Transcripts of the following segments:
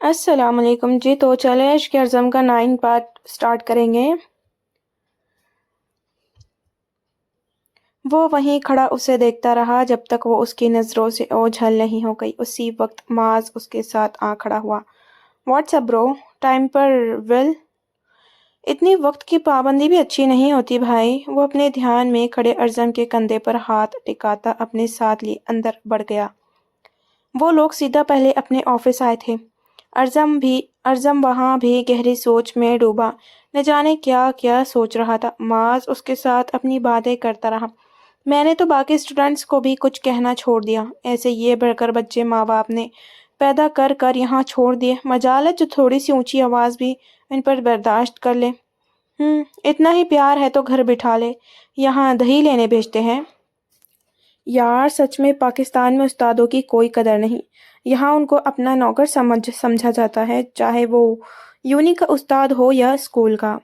السلام علیکم جی، تو چلیں عشق اعظم کا 9 پارٹ سٹارٹ کریں گے۔ وہ وہیں کھڑا اسے دیکھتا رہا جب تک وہ اس کی نظروں سے اوجھل نہیں ہو گئی۔ اسی وقت معاذ اس کے ساتھ آ کھڑا ہوا۔ واٹس اپ برو، ٹائم پر ول؟ اتنی وقت کی پابندی بھی اچھی نہیں ہوتی بھائی۔ وہ اپنے دھیان میں کھڑے اعظم کے کندھے پر ہاتھ ٹکاتا اپنے ساتھ لیے اندر بڑھ گیا۔ وہ لوگ سیدھا پہلے اپنے آفس آئے تھے۔ اعظم وہاں بھی گہری سوچ میں ڈوبا، نہ جانے کیا کیا سوچ رہا تھا۔ معاذ اس کے ساتھ اپنی باتیں کرتا رہا۔ میں نے تو باقی اسٹوڈنٹس کو بھی کچھ کہنا چھوڑ دیا۔ ایسے یہ بڑھ کر بچے ماں باپ نے پیدا کر کر یہاں چھوڑ دیے، مجال ہے جو تھوڑی سی اونچی آواز بھی ان پر برداشت کر لے۔ اتنا ہی پیار ہے تو گھر بٹھا لے، یہاں دہی لینے بھیجتے ہیں۔ یار سچ میں پاکستان میں استادوں کی کوئی قدر نہیں۔ یہاں ان کو اپنا نوکر سمجھا جاتا ہے، چاہے وہ یونی کا استاد ہو یا اسکول کا۔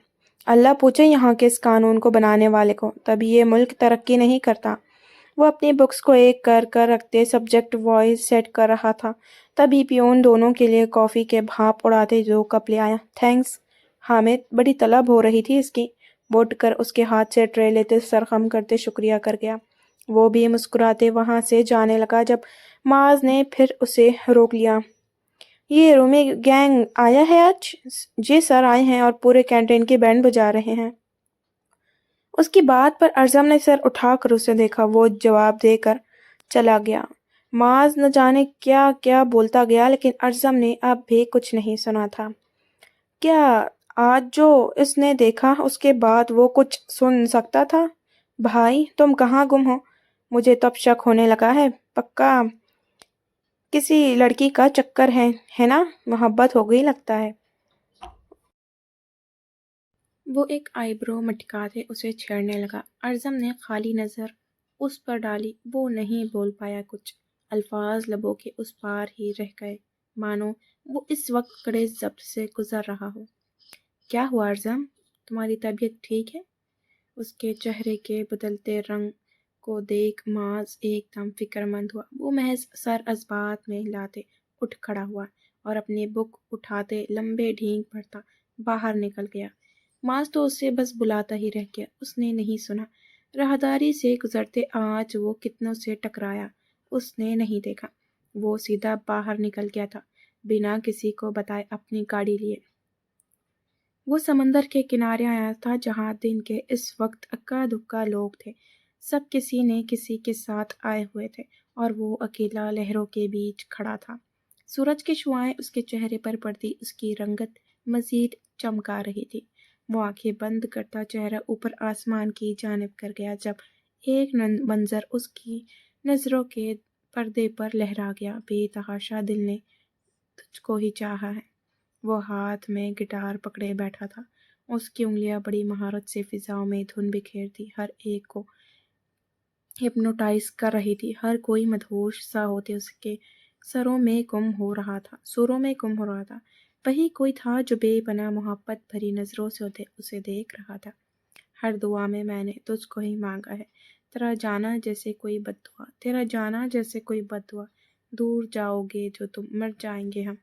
اللہ پوچھے یہاں کے اس قانون کو بنانے والے کو، تبھی یہ ملک ترقی نہیں کرتا۔ وہ اپنی بکس کو ایک کر کر رکھتے سبجیکٹ وائز سیٹ کر رہا تھا، تبھی پیون دونوں کے لیے کافی کے بھاپ اڑاتے 2 کپ لے آیا۔ تھینکس حامد، بڑی طلب ہو رہی تھی اس کی۔ وہ اٹھ کر اس کے ہاتھ سے ٹرے لیتے سر خم کرتے شکریہ کر گیا۔ وہ بھی مسکراتے وہاں سے جانے لگا جب معاذ نے پھر اسے روک لیا۔ یہ رومی گینگ آیا ہے آج؟ جی سر آئے ہیں، اور پورے کینٹین کی بینڈ بجا رہے ہیں۔ اس کی بات پر اعظم نے سر اٹھا کر اسے دیکھا۔ وہ جواب دے کر چلا گیا۔ معاذ نہ جانے کیا کیا بولتا گیا، لیکن اعظم نے اب بھی کچھ نہیں سنا تھا۔ کیا آج جو اس نے دیکھا اس کے بعد وہ کچھ سن سکتا تھا؟ بھائی تم کہاں گم ہو؟ مجھے تو اب شک ہونے لگا ہے، پکا کسی لڑکی کا چکر ہے نا؟ محبت ہو گئی لگتا ہے۔ وہ ایک آئی برو مٹکاتے اسے چھیڑنے لگا۔ اعظم نے خالی نظر اس پر ڈالی۔ وہ نہیں بول پایا کچھ، الفاظ لبوں کے اس پار ہی رہ گئے، مانو وہ اس وقت کڑے ضبط سے گزر رہا ہو۔ کیا ہوا اعظم؟ تمہاری طبیعت ٹھیک ہے؟ اس کے چہرے کے بدلتے رنگ کو دیکھ معاذ ایک دم فکر مند ہوا۔ وہ محض سر از بات میں لاتے اٹھ کھڑا ہوا اور اپنی بک اٹھاتے لمبے ڈھینگ بھرتا باہر نکل گیا۔ معاذ تو اسے بس بلاتا ہی رہ گیا۔ اس نے نہیں سنا۔ راہداری سے گزرتے آج وہ کتنوں سے ٹکرایا اس نے نہیں دیکھا۔ وہ سیدھا باہر نکل گیا تھا، بنا کسی کو بتائے اپنی گاڑی لیے۔ وہ سمندر کے کنارے آیا تھا جہاں دن کے اس وقت اکا دکا لوگ تھے۔ سب کسی نے کسی کے ساتھ آئے ہوئے تھے اور وہ اکیلا لہروں کے بیچ کھڑا تھا۔ سورج کی شعاعیں اس کے چہرے پر پڑتی اس کی رنگت مزید چمکا رہی تھی۔ وہ آنکھیں بند کرتا چہرہ اوپر آسمان کی جانب کر گیا جب ایک منظر اس کی نظروں کے پردے پر لہرا گیا۔ بے تحاشا دل نے تجھ کو ہی چاہا ہے۔ وہ ہاتھ میں گٹار پکڑے بیٹھا تھا، اس کی انگلیاں بڑی مہارت سے فضاؤں میں دھن بکھیرتی ہر ایک کو ہپنوٹائز کر رہی تھی۔ ہر کوئی مدہوش سا ہوتے اس کے سروں میں گم ہو رہا تھا۔ وہی کوئی تھا جو بے پناہ محبت بھری نظروں سے اسے دیکھ رہا تھا۔ ہر دعا میں نے تجھ کو ہی مانگا ہے، تیرا جانا جیسے کوئی بد دعا، دور جاؤ گے جو تم، مر جائیں گے ہم۔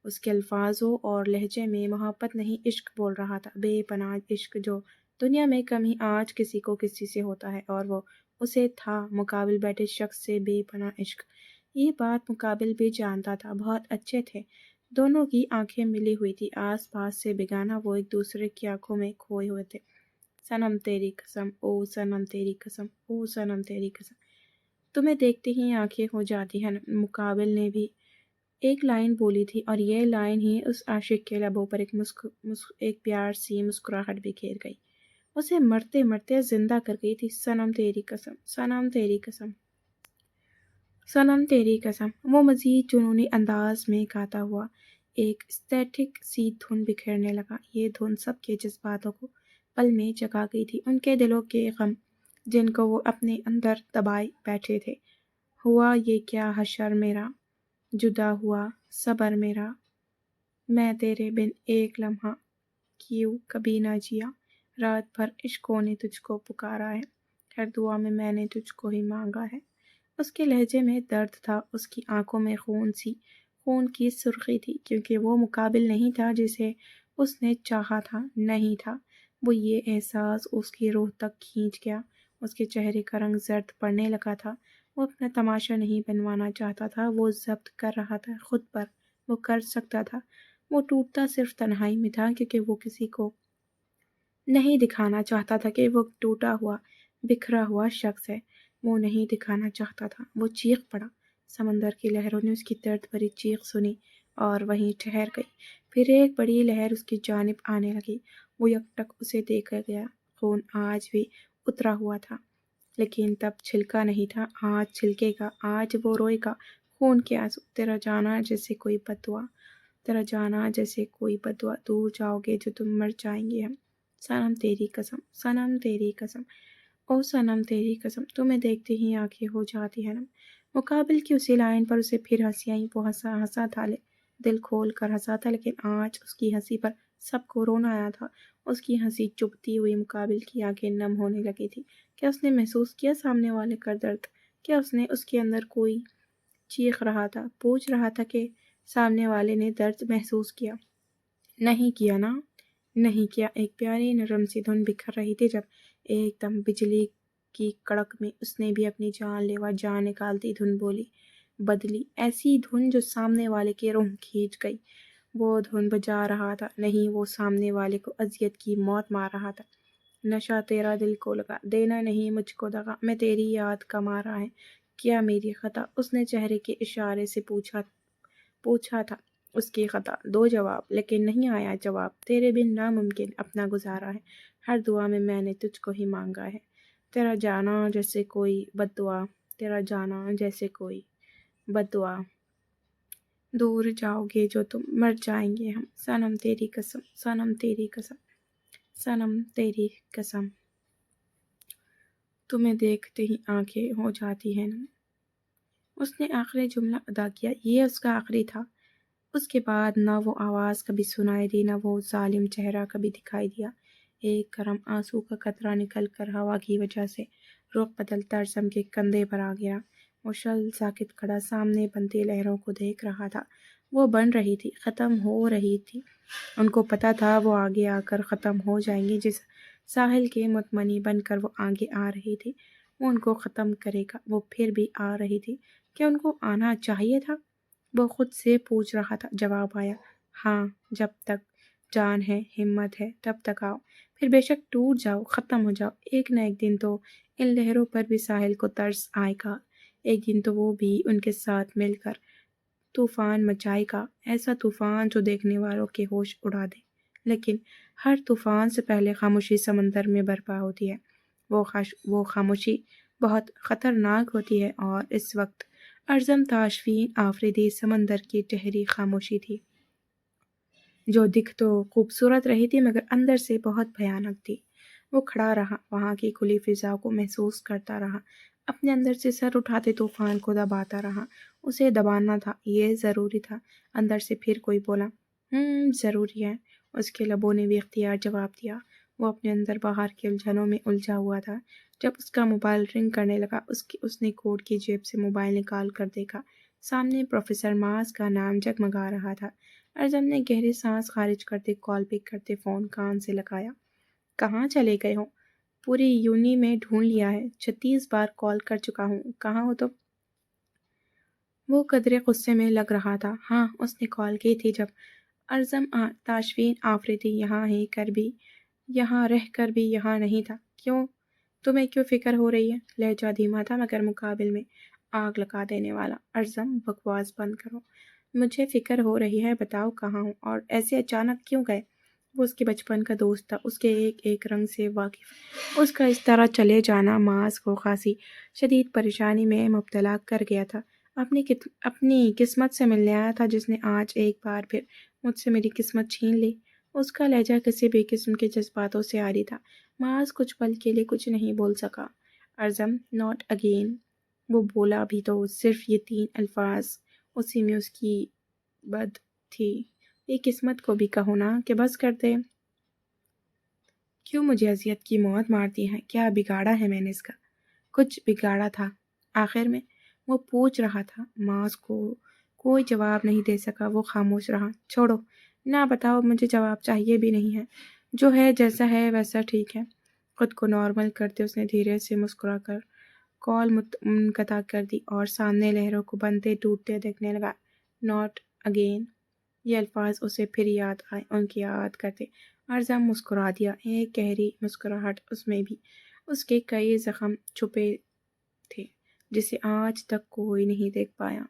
اس کے الفاظوں اور لہجے میں محبت نہیں عشق بول رہا تھا، بے پناہ عشق جو دنیا میں کم ہی آج کسی کو کسی سے ہوتا ہے، اور وہ اسے تھا مقابل بیٹھے شخص سے بے پناہ عشق۔ یہ بات مقابل بھی جانتا تھا، بہت اچھے تھے، دونوں کی آنکھیں ملی ہوئی تھی، آس پاس سے بیگانہ وہ ایک دوسرے کی آنکھوں میں کھوئے ہوئے تھے۔ صنم تیری قسم، او صنم تیری قسم، او صنم تیری قسم، تمہیں دیکھتے ہی آنکھیں ہو جاتی ہیں۔ مقابل نے بھی ایک لائن بولی تھی، اور یہ لائن ہی اس عاشق کے لبوں پر ایک پیار سی مسکراہٹ بکھیر گئی، اسے مرتے مرتے زندہ کر گئی تھی۔ صنم تیری قسم، صنم تیری قسم، صنم تیری قسم، وہ مزید جنونی انداز میں گاتا ہوا ایک اسٹیٹک سی دھن بکھیرنے لگا۔ یہ دھن سب کے جذباتوں کو پل میں جگا گئی تھی، ان کے دلوں کے غم جن کو وہ اپنے اندر دبائے بیٹھے تھے۔ ہوا یہ کیا حشر میرا، جدا ہوا صبر میرا، میں تیرے بن ایک لمحہ کیوں کبھی نہ جیا، رات بھر عشقوں نے تجھ کو پکارا ہے، ہر دعا میں نے تجھ کو ہی مانگا ہے۔ اس کے لہجے میں درد تھا، اس کی آنکھوں میں خون سی خون کی سرخی تھی، کیونکہ وہ مقابل نہیں تھا جسے اس نے چاہا تھا، نہیں تھا۔ وہ یہ احساس اس کی روح تک کھینچ گیا۔ اس کے چہرے کا رنگ زرد پڑنے لگا تھا۔ وہ اپنا تماشا نہیں بنوانا چاہتا تھا، وہ ضبط کر رہا تھا خود پر۔ وہ کر سکتا تھا۔ وہ ٹوٹتا صرف تنہائی میں تھا، کیونکہ وہ کسی کو نہیں دکھانا چاہتا تھا کہ وہ ٹوٹا ہوا، بکھرا ہوا شخص ہے۔ وہ نہیں دکھانا چاہتا تھا۔ وہ چیخ پڑا۔ سمندر کی لہروں نے اس کی درد بھری چیخ سنی اور وہیں ٹھہر گئی۔ پھر ایک بڑی لہر اس کی جانب آنے لگی۔ وہ یکٹک اسے دیکھ گیا۔ خون آج بھی اترا ہوا تھا، لیکن تب چھلکا نہیں تھا۔ آج چھلکے گا، آج وہ روئے گا۔ خون کے آنسو، تیرا جانا جیسے کوئی بد دعا، تیرا جانا جیسے کوئی بد دعا، دور جاؤ گے جو تم مر جائیں گے ہم، صنم تیری قسم، صنم تیری قسم، او صنم تیری قسم، تمہیں دیکھتے ہی آنکھیں ہو جاتی ہیں نم۔ مقابل کی اسی لائن پر اسے پھر ہنسی آئی۔ وہ ہنسا تھا، دل کھول کر ہنسا تھا، لیکن آج اس کی ہنسی پر سب کو رونا آیا تھا۔ اس کی ہنسی چبھتی ہوئی مقابل کی آنکھیں نم ہونے لگی تھی۔ کیا اس نے محسوس کیا سامنے والے کا درد؟ کیا اس کے اندر کوئی چیخ رہا تھا، پوچھ رہا تھا کہ سامنے والے نے درد محسوس کیا؟ نہیں کیا نا، نہیں کیا۔ ایک پیاری نرم سی دھن بکھر رہی تھی جب ایک دم بجلی کی کڑک میں اس نے بھی اپنی جان لیوا جان نکالتی دھن بدلی، ایسی دھن جو سامنے والے کی روح کھینچ گئی۔ وہ دھن بجا رہا تھا، نہیں، وہ سامنے والے کو اذیت کی موت مار رہا تھا۔ نشہ تیرا دل کو لگا، دینا نہیں مجھ کو دغا، میں تیری یاد کا مارا ہے، کیا میری خطا؟ اس نے چہرے کے اشارے سے پوچھا تھا۔ اس کی خطا، دو جواب، لیکن نہیں آیا جواب۔ تیرے بن ناممکن اپنا گزارا ہے، ہر دعا میں نے تجھ کو ہی مانگا ہے، تیرا جانا جیسے کوئی بد دعا، تیرا جانا جیسے کوئی بد دعا، دور جاؤ گے جو تم مر جائیں گے ہم، صنم تیری قسم، صنم تیری قسم، صنم تیری قسم، تمہیں دیکھتے ہی آنکھیں ہو جاتی ہیں نا۔ اس نے آخری جملہ ادا کیا۔ یہ اس کا آخری تھا۔ اس کے بعد نہ وہ آواز کبھی سنائی دی، نہ وہ ظالم چہرہ کبھی دکھائی دیا۔ ایک گرم آنسو کا قطرہ نکل کر ہوا کی وجہ سے رخ بدلتا ارزم کے کندھے پر آ گیا۔ وہ شل ساکت کھڑا سامنے بنتی لہروں کو دیکھ رہا تھا۔ وہ بن رہی تھی، ختم ہو رہی تھی۔ ان کو پتہ تھا وہ آگے آ کر ختم ہو جائیں گی۔ جس ساحل کے متمنی بن کر وہ آگے آ رہی تھی، وہ ان کو ختم کرے گا۔ وہ پھر بھی آ رہی تھی۔ کیا ان کو آنا چاہیے تھا؟ وہ خود سے پوچھ رہا تھا۔ جواب آیا، ہاں، جب تک جان ہے، ہمت ہے، تب تک آؤ۔ پھر بے شک ٹوٹ جاؤ، ختم ہو جاؤ، ایک نہ ایک دن تو ان لہروں پر بھی ساحل کو ترس آئے گا۔ ایک دن تو وہ بھی ان کے ساتھ مل کر طوفان مچائے گا، ایسا طوفان جو دیکھنے والوں کے ہوش اڑا دے۔ لیکن ہر طوفان سے پہلے خاموشی سمندر میں برپا ہوتی ہے۔ وہ خاموشی بہت خطرناک ہوتی ہے، اور اس وقت ارزم تاشفین آفریدی سمندر کی ٹھہری خاموشی تھی، جو دکھ تو خوبصورت رہی تھی مگر اندر سے بہت بھیانک تھی۔ وہ کھڑا رہا، وہاں کی کھلی فضا کو محسوس کرتا رہا، اپنے اندر سے سر اٹھاتے طوفان کو دباتا رہا۔ اسے دبانا تھا، یہ ضروری تھا۔ اندر سے پھر کوئی بولا، ضروری ہے۔ اس کے لبوں نے بھی اختیار جواب دیا۔ وہ اپنے اندر باہر کے الجھنوں میں الجھا ہوا تھا۔ جب اس کا موبائل رنگ کرنے لگا، اس نے کوٹ کی جیب سے موبائل نکال کر دیکھا۔ سامنے پروفیسر ماس کا نام جگمگا رہا تھا۔ ارزم نے گہری سانس خارج کرتے کال پک کرتے فون کان سے لگایا۔ کہاں چلے گئے ہو؟ پوری یونی میں ڈھونڈ لیا ہے، 36 بار کال کر چکا ہوں، کہاں ہو تم؟ وہ قدرے غصے میں لگ رہا تھا۔ ہاں، اس نے کال کی تھی جب ارزم تاشفین آفریدی یہاں رہ کر بھی یہاں نہیں تھا۔ کیوں؟ تمہیں کیوں فکر ہو رہی ہے؟ لہجہ دھیما تھا مگر مقابل میں آگ لگا دینے والا۔ ارزم، بکواس بند کرو، مجھے فکر ہو رہی ہے، بتاؤ کہاں ہوں، اور ایسے اچانک کیوں گئے؟ وہ اس کے بچپن کا دوست تھا، اس کے ایک ایک رنگ سے واقف۔ اس کا اس طرح چلے جانا ماس کو خاصی شدید پریشانی میں مبتلا کر گیا تھا۔ اپنی قسمت سے ملنے آیا تھا، جس نے آج ایک بار پھر مجھ سے میری قسمت چھین لی۔ اس کا لہجہ کسی بھی قسم کے جذباتوں سے عاری تھا۔ ماس کچھ پل کے لیے کچھ نہیں بول سکا۔ ارزم، ناٹ اگین۔ وہ بولا بھی تو صرف یہ 3 الفاظ، اسی میں اس کی بد تھی۔ یہ قسمت کو بھی کہو نا کہ بس کر دے۔ کیوں مجھے اذیت کی موت مارتی ہے؟ کیا بگاڑا ہے میں نے اس کا؟ کچھ بگاڑا تھا آخر میں، وہ پوچھ رہا تھا۔ ماس کو کوئی جواب نہیں دے سکا، وہ خاموش رہا۔ چھوڑو، نہ بتاؤ، مجھے جواب چاہیے بھی نہیں ہے، جو ہے جیسا ہے ویسا ٹھیک ہے۔ خود کو نارمل کرتے اس نے دھیرے سے مسکرا کر کال منقطع کر دی اور سامنے لہروں کو بنتے ٹوٹتے دیکھنے لگا۔ ناٹ اگین، یہ الفاظ اسے پھر یاد آئے، ان کی یاد کرتے ارزم مسکرا دیا۔ ایک گہری مسکراہٹ، اس میں بھی اس کے کئی زخم چھپے تھے جسے آج تک کوئی نہیں دیکھ پایا۔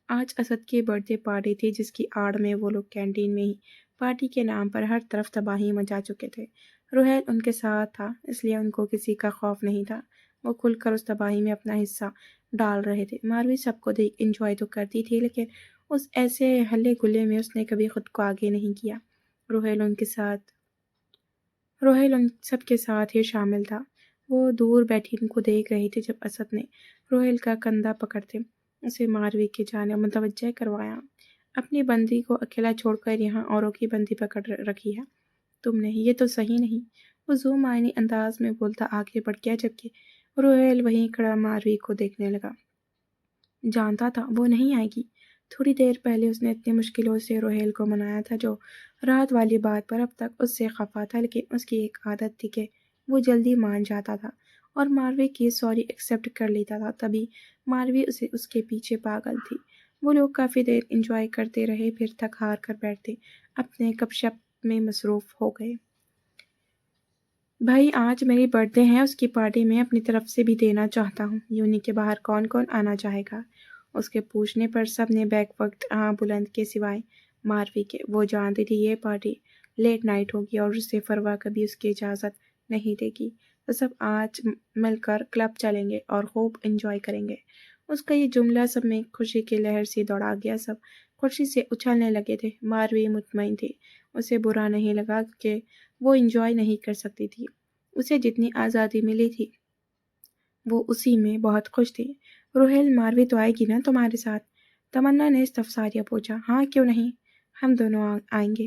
آج اسد کی برتھ ڈے پارٹی تھی جس کی آڑ میں وہ لوگ کینٹین میں ہی پارٹی کے نام پر ہر طرف تباہی مچا چکے تھے۔ روہیل ان کے ساتھ تھا، اس لیے ان کو کسی کا خوف نہیں تھا۔ وہ کھل کر اس تباہی میں اپنا حصہ ڈال رہے تھے۔ ماروی سب کو دیکھ انجوائے تو کرتی تھی، لیکن اس ایسے ہلے گلے میں اس نے کبھی خود کو آگے نہیں کیا۔ روہیل ان سب کے ساتھ ہی شامل تھا۔ وہ دور بیٹھی ان کو دیکھ رہی تھی جب اسد نے روہیل کا کندھا پکڑتے اسے ماروی کی جانب متوجہ کروایا۔ اپنی بندی کو اکیلا چھوڑ کر یہاں اوروں کی بندی پکڑ رکھی ہے تم نے، یہ تو صحیح نہیں، وہ ذو معنی انداز میں بولتا آگے بڑھ گیا، جبکہ روہیل وہیں کھڑا ماروی کو دیکھنے لگا۔ جانتا تھا وہ نہیں آئے گی۔ تھوڑی دیر پہلے اس نے اتنی مشکلوں سے روہیل کو منایا تھا، جو رات والی بات پر اب تک اس سے خفا تھا، لیکن اس کی ایک عادت تھی کہ وہ جلدی مان جاتا تھا اور ماروی کی سوری ایکسیپٹ کر لیتا تھا۔ تبھی ماروی اس کے پیچھے پاگل تھی۔ وہ لوگ کافی دیر انجوائے کرتے رہے، پھر تھک ہار کر بیٹھتے اپنے گپ شپ میں مصروف ہو گئے۔ بھائی آج میری برتھ ڈے ہے، اس کی پارٹی میں اپنی طرف سے بھی دینا چاہتا ہوں۔ یونی کے باہر کون کون آنا چاہے گا؟ اس کے پوچھنے پر سب نے بیک وقت بلند کے سوائے ماروی کے۔ وہ جانتی تھی یہ پارٹی لیٹ نائٹ ہوگی اور اسے فروا کبھی اس کی اجازت نہیں دے گی، تو سب آج مل کر کلب چلیں گے اور خوب انجوائے کریں گے۔ اس کا یہ جملہ سب میں خوشی کی لہر سی دوڑا گیا، سب خوشی سے اچھلنے لگے تھے۔ ماروی مطمئن تھی، اسے برا نہیں لگا کہ وہ انجوائے نہیں کر سکتی تھی۔ اسے جتنی آزادی ملی تھی وہ اسی میں بہت خوش تھی۔ روہیل، ماروی تو آئے گی نا تمہارے ساتھ؟ تمنا نے استفساریہ پوچھا۔ ہاں کیوں نہیں، ہم دونوں آئیں گے،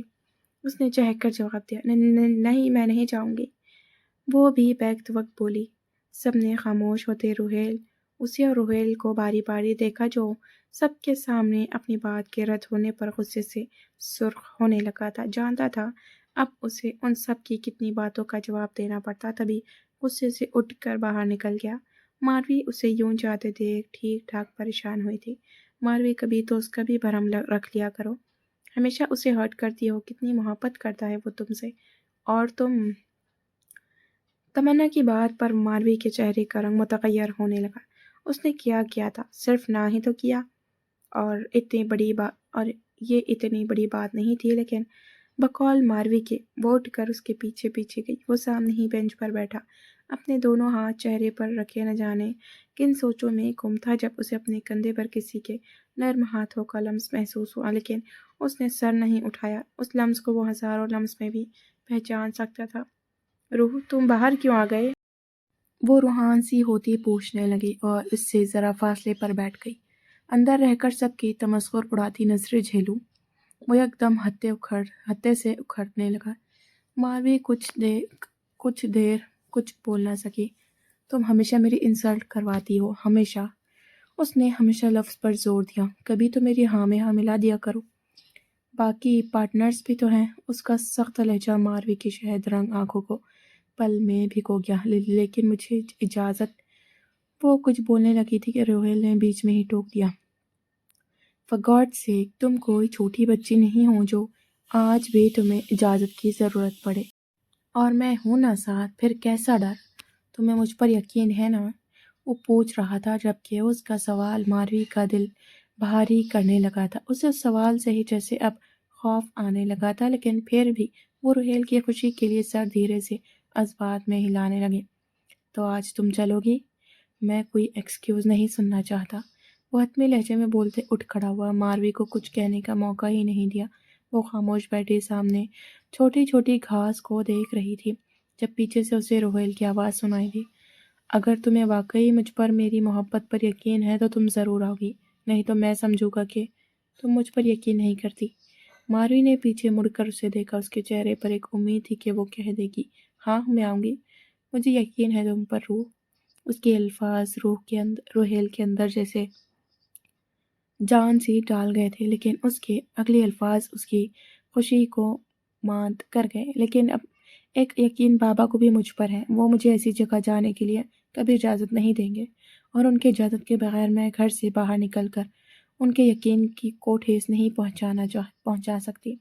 اس نے چہک کر جواب دیا۔ نہیں میں نہیں جاؤں گی، وہ بھی بیک وقت بولی۔ سب نے خاموش ہوتے اسے اور روہیل کو باری باری دیکھا، جو سب کے سامنے اپنی بات کے رد ہونے پر غصے سے سرخ ہونے لگا تھا۔ جانتا تھا اب اسے ان سب کی کتنی باتوں کا جواب دینا پڑتا، تبھی غصے سے اٹھ کر باہر نکل گیا۔ ماروی اسے یوں جاتے دیکھ ٹھیک ٹھاک پریشان ہوئی تھی۔ ماروی کبھی تو اس کا بھی بھرم رکھ لیا کرو، ہمیشہ اسے ہرٹ کرتی ہو، کتنی محبت کرتا ہے وہ تم سے، اور تم۔ تمنا کی بات پر ماروی کے چہرے کا رنگ متغیر ہونے لگا۔ اس نے کیا تھا، صرف نہ ہی تو کیا، اور یہ اتنی بڑی بات نہیں تھی، لیکن بقول ماروی کے وہ اٹھ کر اس کے پیچھے پیچھے گئی۔ وہ سامنے ہی بینچ پر بیٹھا اپنے دونوں ہاتھ چہرے پر رکھے نہ جانے کن سوچوں میں گم تھا، جب اسے اپنے کندھے پر کسی کے نرم ہاتھوں کا لمس محسوس ہوا، لیکن اس نے سر نہیں اٹھایا۔ اس لمس کو وہ ہزاروں لمس میں بھی پہچان سکتا تھا۔ روح، تم باہر کیوں آ گئے؟ وہ روحان سی ہوتی پوچھنے لگی اور اس سے ذرا فاصلے پر بیٹھ گئی۔ اندر رہ کر سب کی تمسخر اڑاتی نظریں جھیلوں۔ وہ ایک دم ہتے سے اکھڑنے لگا۔ ماروی کچھ دیر کچھ بول نہ سکی۔ تم ہمیشہ میری انسلٹ کرواتی ہو، ہمیشہ، اس نے ہمیشہ لفظ پر زور دیا۔ کبھی تو میری ہاں میں ہاں ملا دیا کرو، باقی پارٹنرز بھی تو ہیں۔ اس کا سخت لہجہ ماروی کی شہد رنگ آنکھوں کو پل میں بھگو گیا۔ لیکن مجھے اجازت، وہ کچھ بولنے لگی تھی کہ روہیل نے بیچ میں ہی ٹوک دیا۔ فار گاڈ سیک، تم کوئی چھوٹی بچی نہیں ہو جو آج بھی تمہیں اجازت کی ضرورت پڑے، اور میں ہوں نا ساتھ، پھر کیسا ڈر؟ تمہیں مجھ پر یقین ہے نا؟ وہ پوچھ رہا تھا، جبکہ اس کا سوال ماروی کا دل بھاری کرنے لگا تھا۔ اسے اس سوال سے ہی جیسے اب خوف آنے لگا تھا، لیکن پھر بھی وہ روہیل کی خوشی کے لیے سر دھیرے سے اسبات میں ہلانے لگے۔ تو آج تم چلو گی؟ میں کوئی ایکسکیوز نہیں سننا چاہتا، وہ حتمی لہجے میں بولتے اٹھ کھڑا ہوا۔ ماروی کو کچھ کہنے کا موقع ہی نہیں دیا۔ وہ خاموش بیٹھی سامنے چھوٹی چھوٹی گھاس کو دیکھ رہی تھی، جب پیچھے سے اسے روہیل کی آواز سنائی دی۔ اگر تمہیں واقعی مجھ پر میری محبت پر یقین ہے تو تم ضرور آؤ گی، نہیں تو میں سمجھوں گا کہ تم مجھ پر یقین نہیں کرتی۔ ماروی نے پیچھے مڑ کر اسے دیکھا۔ اس کے چہرے پر ایک امید تھی کہ وہ کہہ دے گی ہاں میں آؤں گی، مجھے یقین ہے تم پر۔ روح، اس کے الفاظ روحیل کے اندر جیسے جان سے ڈال گئے تھے، لیکن اس کے اگلے الفاظ اس کی خوشی کو ماند کر گئے۔ لیکن اب ایک یقین بابا کو بھی مجھ پر ہے، وہ مجھے ایسی جگہ جانے کے لیے کبھی اجازت نہیں دیں گے، اور ان کے اجازت کے بغیر میں گھر سے باہر نکل کر ان کے یقین کی کو ٹھیس نہیں پہنچا سکتی۔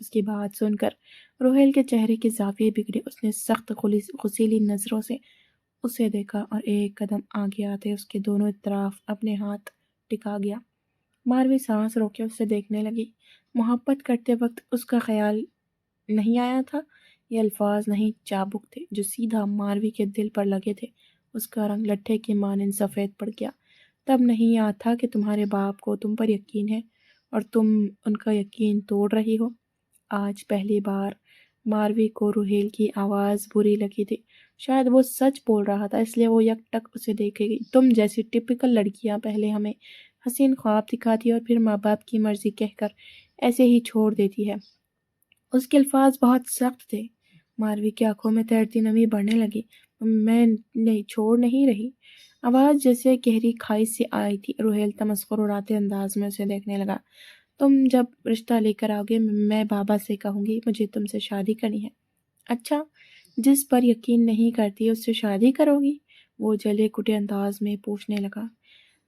اس کی بات سن کر روہیل کے چہرے کے زاویے بگڑے۔ اس نے سخت غصیلی نظروں سے اسے دیکھا اور ایک قدم آگے آتے اس کے دونوں طرف اپنے ہاتھ ٹکا گیا۔ ماروی سانس روکے اسے دیکھنے لگی۔ محبت کرتے وقت اس کا خیال نہیں آیا تھا، یہ الفاظ نہیں چابک تھے جو سیدھا ماروی کے دل پر لگے تھے۔ اس کا رنگ لٹھے کے مانند سفید پڑ گیا۔ تب نہیں یاد تھا کہ تمہارے باپ کو تم پر یقین ہے اور تم ان کا یقین توڑ رہی ہو۔ آج پہلی بار ماروی کو روہیل کی آواز بری لگی تھی۔ شاید وہ سچ بول رہا تھا، اس لیے وہ یک ٹک اسے دیکھے گئی۔ تم جیسی ٹپکل لڑکیاں پہلے ہمیں حسین خواب دکھاتی اور پھر ماں باپ کی مرضی کہہ کر ایسے ہی چھوڑ دیتی ہے۔ اس کے الفاظ بہت سخت تھے۔ ماروی کی آنکھوں میں تیرتی نمی بڑھنے لگی۔ میں چھوڑ نہیں رہی۔ آواز جیسے گہری کھائی سے آئی تھی۔ روہیل تمسخر اڑاتے انداز میں اسے دیکھنے لگا۔ تم جب رشتہ لے کر آؤ گے میں بابا سے کہوں گی مجھے تم سے شادی کرنی ہے۔ اچھا، جس پر یقین نہیں کرتی اس سے شادی کرو گی؟ وہ جلے کٹے انداز میں پوچھنے لگا۔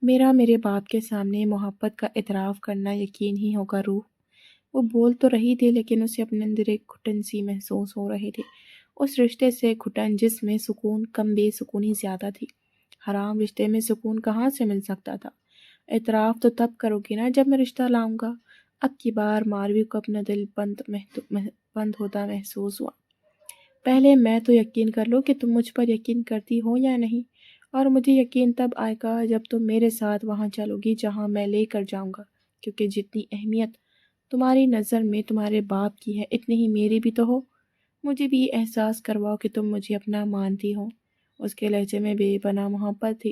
میرے باپ کے سامنے محبت کا اعتراف کرنا یقین ہی ہوگا روح۔ وہ بول تو رہی تھی لیکن اسے اپنے اندر ایک گھٹن سی محسوس ہو رہی تھی۔ اس رشتے سے گھٹن جس میں سکون کم بے سکونی زیادہ تھی۔ حرام رشتے میں سکون کہاں سے مل سکتا تھا؟ اعتراف تو تب کرو گی نا جب میں رشتہ لاؤں گا۔ اب کی بار ماروی کو اپنا دل بند ہوتا محسوس ہوا۔ پہلے میں تو یقین کر لو کہ تم مجھ پر یقین کرتی ہو یا نہیں، اور مجھے یقین تب آئے گا جب تم میرے ساتھ وہاں چلو گی جہاں میں لے کر جاؤں گا، کیونکہ جتنی اہمیت تمہاری نظر میں تمہارے باپ کی ہے اتنی ہی میری بھی تو ہو۔ مجھے بھی یہ احساس کرواؤ کہ تم مجھے اپنا مانتی ہو۔ اس کے لہجے میں بے پناہ محبت تھی۔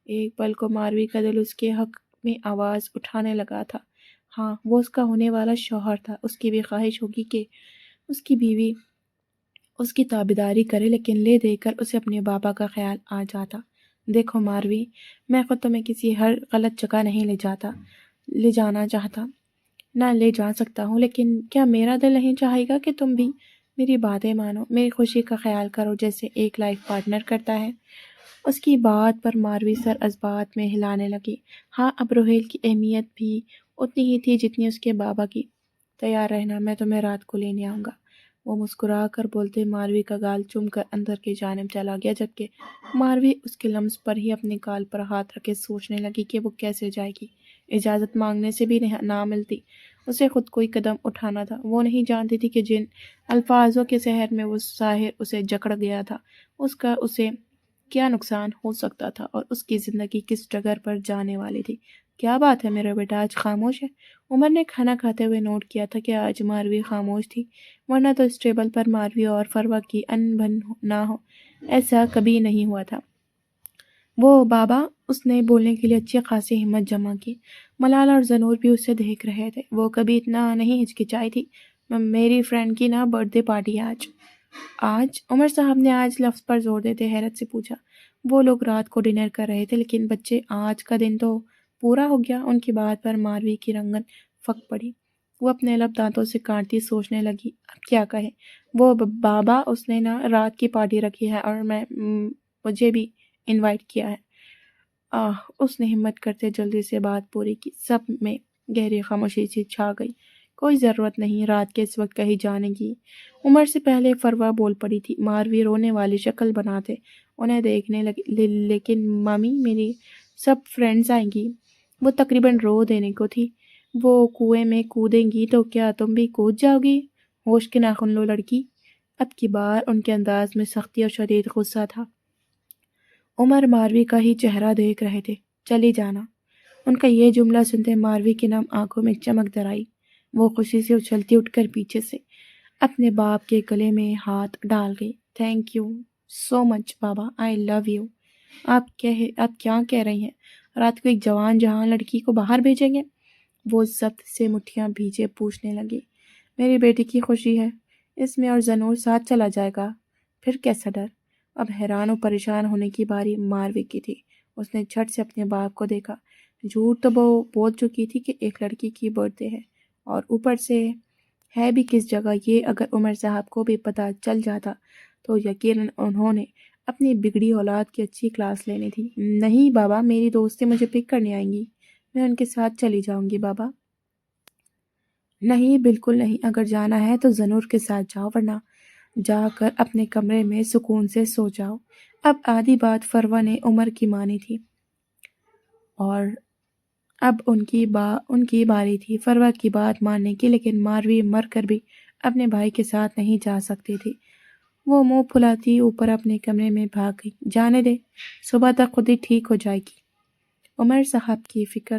ایک پل کو ماروی کا دل اس کے حق میں آواز اٹھانے لگا تھا۔ ہاں، وہ اس کا ہونے والا شوہر تھا۔ اس کی بھی خواہش ہوگی کہ اس کی بیوی اس کی تابعداری کرے، لیکن لے دے کر اسے اپنے بابا کا خیال آ جاتا۔ دیکھو ماروی، میں خود تمہیں کسی ہر غلط جگہ نہیں لے جانا چاہتا، نہ لے جا سکتا ہوں، لیکن کیا میرا دل نہیں چاہے گا کہ تم بھی میری باتیں مانو، میری خوشی کا خیال کرو جیسے ایک لائف پارٹنر کرتا ہے؟ اس کی بات پر ماروی سر اس بات میں ہلانے لگی۔ ہاں، اب روہیل کی اہمیت بھی اتنی ہی تھی جتنی اس کے بابا کی۔ تیار رہنا، میں تمہیں رات کو لینے آؤں گا۔ وہ مسکرا کر بولتے ماروی کا گال چوم کر اندر کی جانب چلا گیا، جبکہ ماروی اس کے لمس پر ہی اپنے گال پر ہاتھ رکھے سوچنے لگی کہ وہ کیسے جائے گی۔ اجازت مانگنے سے بھی نہ ملتی، اسے خود کوئی قدم اٹھانا تھا۔ وہ نہیں جانتی تھی کہ جن الفاظوں کے سحر میں وہ ساحر اسے جکڑ گیا تھا اس کا اسے کیا نقصان ہو سکتا تھا، اور اس کی زندگی کس ڈگر پر جانے والی تھی۔ کیا بات ہے میرا بیٹا آج خاموش ہے؟ عمر نے کھانا کھاتے ہوئے نوٹ کیا تھا کہ آج ماروی خاموش تھی، ورنہ تو اس ٹیبل پر ماروی اور فروا کی ان بن نہ ہو، ایسا کبھی نہیں ہوا تھا۔ وہ بابا، اس نے بولنے کے لیے اچھی خاصی ہمت جمع کی۔ ملال اور زنور بھی اسے دیکھ رہے تھے۔ وہ کبھی اتنا نہیں ہچکچائی تھی۔ میری فرینڈ کی نا برتھ ڈے پارٹی ہے آج عمر صاحب نے آج لفظ پر زور دیتے حیرت سے پوچھا۔ وہ لوگ رات کو ڈنر کر رہے تھے، لیکن بچے آج کا دن تو پورا ہو گیا۔ ان کی بات پر ماروی کی رنگن پھک پڑی۔ وہ اپنے لب دانتوں سے کاٹتی سوچنے لگی اب کیا کہے۔ وہ بابا، اس نے نا رات کی پارٹی رکھی ہے اور مجھے بھی انوائٹ کیا ہے۔ اس نے ہمت کرتے جلدی سے بات پوری کی۔ سب میں گہری خاموشی سی چھا گئی۔ کوئی ضرورت نہیں رات کے اس وقت کہیں جانے کی۔ عمر سے پہلے فروا بول پڑی تھی۔ ماروی رونے والی شکل بناتے انہیں دیکھنے لگی۔ لیکن مامی، میری سب فرینڈز آئیں گی۔ وہ تقریباً رو دینے کو تھی۔ وہ کنویں میں کودیں گی تو کیا تم بھی کود جاؤ گی؟ ہوش کے ناخن لو لڑکی۔ اب کی بار ان کے انداز میں سختی اور شدید غصہ تھا۔ عمر ماروی کا ہی چہرہ دیکھ رہے تھے۔ چلی جانا۔ ان کا یہ جملہ سنتے ماروی کی نم آنکھوں میں چمک در آئی۔ وہ خوشی سے اچھلتی اٹھ کر پیچھے سے اپنے باپ کے گلے میں ہاتھ ڈال گئی۔ تھینک یو سو مچ بابا، آئی لو یو۔ آپ کیا کہہ رہی ہیں؟ رات کو ایک جوان جہاں لڑکی کو باہر بھیجیں گے؟ وہ ضبط سے مٹھیاں بھیجے پوچھنے لگی۔ میری بیٹی کی خوشی ہے اس میں، اور زنور ساتھ چلا جائے گا، پھر کیسا ڈر؟ اب حیران و پریشان ہونے کی باری ماروی کی تھی۔ اس نے جھٹ سے اپنے باپ کو دیکھا۔ جھوٹ تو وہ بول چکی تھی کہ ایک لڑکی کی برتھ ڈے ہے، اور اوپر سے ہے بھی کس جگہ یہ اگر عمر صاحب کو بھی پتہ چل جاتا تو یقیناً انہوں نے اپنی بگڑی اولاد کی اچھی کلاس لینی تھی۔ نہیں بابا، میری دوستیں مجھے پک کرنے آئیں گی، میں ان کے ساتھ چلی جاؤں گی بابا۔ نہیں، بالکل نہیں، اگر جانا ہے تو زنور کے ساتھ جاؤ، ورنہ جا کر اپنے کمرے میں سکون سے سو جاؤ۔ اب آدھی بات فروا نے عمر کی مانی تھی اور اب ان کی باری تھی فروا کی بات ماننے کی، لیکن ماروی مر کر بھی اپنے بھائی کے ساتھ نہیں جا سکتی تھی۔ وہ منہ پھلاتی اوپر اپنے کمرے میں بھاگ گئی۔ جانے دے، صبح تک خود ہی ٹھیک ہو جائے گی۔ عمر صاحب کی فکر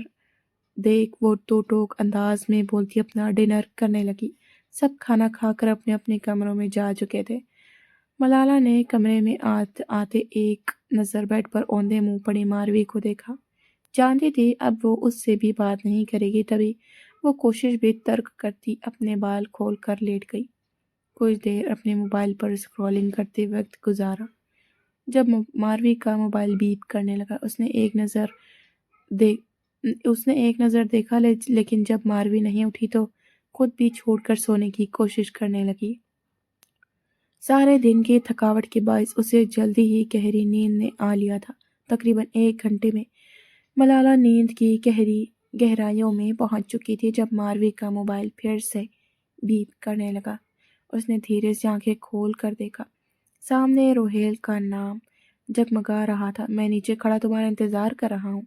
دیکھ وہ تو ٹوک انداز میں بولتی اپنا ڈنر کرنے لگی۔ سب کھانا کھا کر اپنے اپنے کمروں میں جا چکے تھے۔ ملالہ نے کمرے میں آتے ایک نظر بیڈ پر اوندے منہ پڑی ماروی کو دیکھا۔ جانتی تھی اب وہ اس سے بھی بات نہیں کرے گی، تبھی وہ کوشش بھی ترک کرتی اپنے بال کھول کر لیٹ گئی۔ کچھ دیر اپنے موبائل پر اسکرولنگ کرتے وقت گزارا۔ جب ماروی کا موبائل بیپ کرنے لگا اس نے ایک نظر دیکھا، لیکن جب ماروی نہیں اٹھی تو خود بھی چھوڑ کر سونے کی کوشش کرنے لگی۔ سارے دن کی تھکاوٹ کے باعث اسے جلدی ہی گہری نیند نے آ لیا تھا۔ تقریباً 1 گھنٹے میں ملالہ نیند کی گہرائیوں میں پہنچ چکی تھی جب ماروی کا موبائل پھر سے بیپ کرنے لگا۔ اس نے دھیرے سے آنکھیں کھول کر دیکھا۔ سامنے روہیل کا نام جگمگا رہا تھا۔ میں نیچے کھڑا تمہارا انتظار کر رہا ہوں۔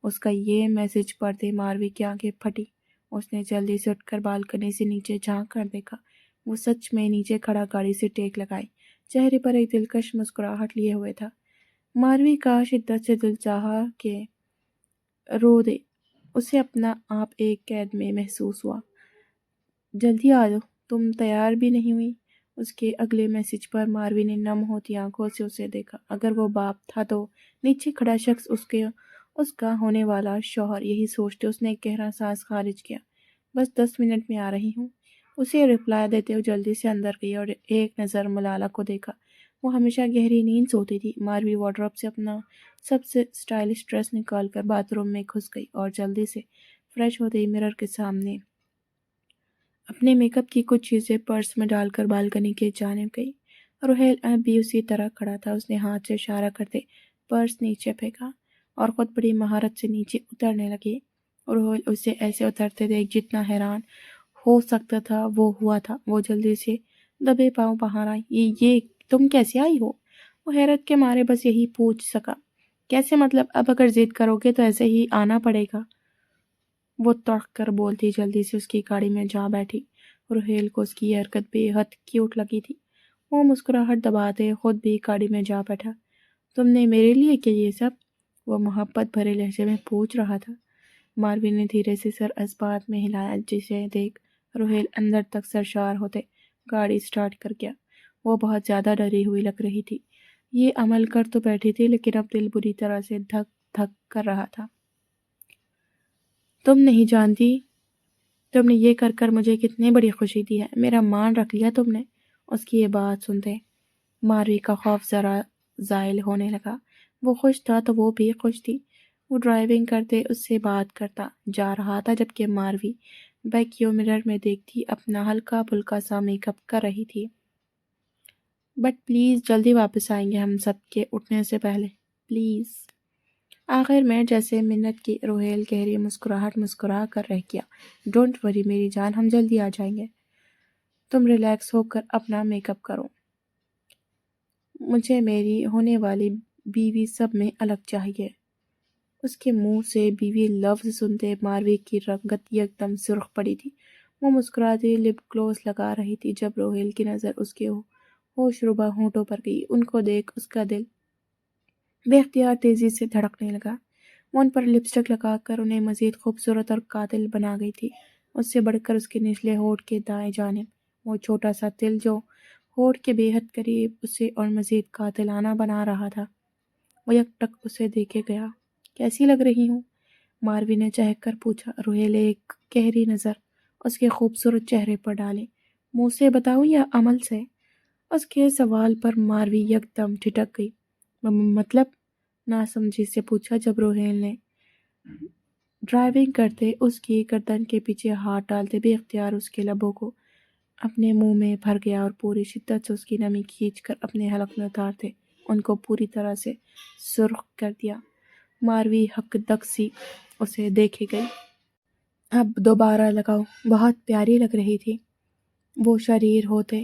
اس کا یہ میسج پڑھتے ماروی کی آنکھیں پھٹی۔ اس نے جلدی سے اٹھ کر بالکنی سے نیچے جھانک کر دیکھا۔ وہ سچ میں نیچے کھڑا گاڑی سے ٹیک لگائے، چہرے پر ایک دلکش مسکراہٹ لیے ہوئے تھا۔ ماروی کا شدت سے دل چاہا کہ رو دے۔ اسے اپنا آپ ایک قید میں محسوس ہوا۔ جلدی آ جاؤ، تم تیار بھی نہیں ہوئی۔ اس کے اگلے میسج پر ماروی نے نم ہوتی آنکھوں سے اسے دیکھا۔ اگر وہ باپ تھا تو نیچے کھڑا شخص اس کا ہونے والا شوہر، یہی سوچتے اس نے ایک گہرا سانس خارج کیا۔ بس 10 منٹ میں آ رہی ہوں، اسے رپلائی دیتے ہوئے جلدی سے اندر گئی اور ایک نظر ملالہ کو دیکھا۔ وہ ہمیشہ گہری نیند سوتی تھی۔ ماروی وارڈروب سے اپنا سب سے اسٹائلش ڈریس نکال کر باتھ روم میں گھس گئی اور جلدی سے فریش ہوتے ہی مرر کے سامنے اپنے میک اپ کی کچھ چیزیں پرس میں ڈال کر بالکنی کے جانب گئی۔ روہیل اب بھی اسی طرح کھڑا تھا۔ اس نے ہاتھ سے اشارہ کرتے پرس نیچے پھینکا اور خود بڑی مہارت سے نیچے اترنے لگی۔ روہیل اسے ایسے اترتے دیکھ جتنا حیران ہو سکتا تھا وہ ہوا تھا۔ وہ جلدی سے دبے پاؤں باہر آئی۔ یہ تم کیسے آئی ہو؟ وہ حیرت کے مارے بس یہی پوچھ سکا۔ کیسے مطلب؟ اب اگر ضد کرو گے تو ایسے ہی آنا پڑے گا، وہ تڑک کر بولتی جلدی سے اس کی گاڑی میں جا بیٹھی۔ روہیل کو اس کی یہ حرکت بے حد کیوٹ لگی تھی۔ وہ مسکراہٹ دباتے خود بھی گاڑی میں جا بیٹھا۔ تم نے میرے لیے کیا یہ سب؟ وہ محبت بھرے لہجے میں پوچھ رہا تھا۔ ماروی نے دھیرے سے سر اس بات میں ہلایا، جسے دیکھ روہیل اندر تک سرشار ہوتے گاڑی سٹارٹ کر گیا۔ وہ بہت زیادہ ڈری ہوئی لگ رہی تھی۔ یہ عمل کر تو بیٹھی تھی لیکن اب دل بری طرح سے دھک دھک کر رہا تھا۔ تم نہیں جانتی تم نے یہ کر کر مجھے کتنی بڑی خوشی دی ہے۔ میرا مان رکھ لیا تم نے۔ اس کی یہ بات سنتے ماروی کا خوف ذرا زائل ہونے لگا۔ وہ خوش تھا تو وہ بھی خوش تھی۔ وہ ڈرائیونگ کرتے اس سے بات کرتا جا رہا تھا جبکہ ماروی بیک یو مرر میں دیکھتی اپنا ہلکا پھلکا سا میک اپ کر رہی تھی۔ بٹ پلیز جلدی واپس آئیں گے ہم سب کے اٹھنے سے پہلے، پلیز۔ آخر میں جیسے منت کی روہیل گہری مسکراہٹ مسکرا کر رہ گیا۔ ڈونٹ وری میری جان، ہم جلدی آ جائیں گے۔ تم ریلیکس ہو کر اپنا میک اپ کرو۔ مجھے میری ہونے والی بیوی سب میں الگ چاہیے۔ اس کے منہ سے بیوی لفظ سنتے ماروی کی رنگت ایک دم سرخ پڑی تھی۔ وہ مسکراتی لپ گلوس لگا رہی تھی جب روہیل کی نظر اس کے ہوش ربا ہونٹوں پر گئی۔ ان کو دیکھ اس کا دل بے اختیار تیزی سے دھڑکنے لگا۔ وہ ان پر لپسٹک لگا کر انہیں مزید خوبصورت اور قاتل بنا گئی تھی۔ اس سے بڑھ کر اس کے نچلے ہونٹ کے دائیں جانب وہ چھوٹا سا تل جو ہونٹ کے بے حد قریب اسے اور مزید قاتلانہ بنا رہا تھا۔ وہ یک ٹک اسے دیکھے گیا۔ کیسی لگ رہی ہوں؟ ماروی نے چہک کر پوچھا۔ روہیل ایک گہری نظر اس کے خوبصورت چہرے پر ڈالے۔ منہ سے بتاؤں یا عمل سے؟ اس کے سوال پر ماروی یک دم ٹھٹک گئی۔ مطلب؟ ناسمجھی سے پوچھا جب روہیل نے ڈرائیونگ کرتے اس کی گردن کے پیچھے ہاتھ ڈالتے بے اختیار اس کے لبوں کو اپنے منہ میں بھر گیا اور پوری شدت سے اس کی نمی کھینچ کر اپنے حلق میں اتارتے ان کو پوری طرح سے سرخ کر دیا۔ ماروی حق دک سی اسے دیکھے گئی۔ اب دوبارہ لگاؤ، بہت پیاری لگ رہی تھی۔ وہ شریر ہوتے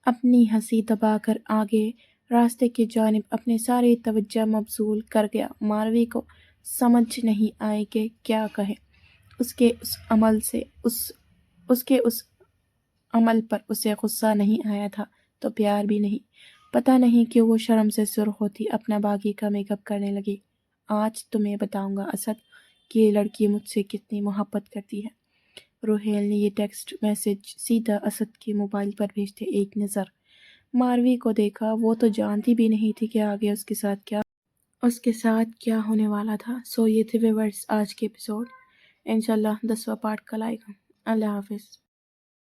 اپنی ہنسی دبا کر آگے راستے کی جانب اپنی ساری توجہ مبذول کر گیا۔ ماروی کو سمجھ نہیں آئی کہ کیا کہے۔ اس کے اس عمل پر اسے غصہ نہیں آیا تھا تو پیار بھی نہیں۔ پتہ نہیں کیوں وہ شرم سے سرخ ہوتی اپنا باقی کا میک اپ کرنے لگی۔ آج تمہیں بتاؤں گا اسد کہ یہ لڑکی مجھ سے کتنی محبت کرتی ہے۔ روہیل نے یہ ٹیکسٹ میسج سیدھا اسد کے موبائل پر بھیجتے ایک نظر ماروی کو دیکھا۔ وہ تو جانتی بھی نہیں تھی کہ آگے اس کے ساتھ کیا ہونے والا تھا۔ سو یہ تھے ویورز آج کے ایپیسوڈ۔ انشاءاللہ 10واں پارٹ کل آئے گا۔ اللہ حافظ۔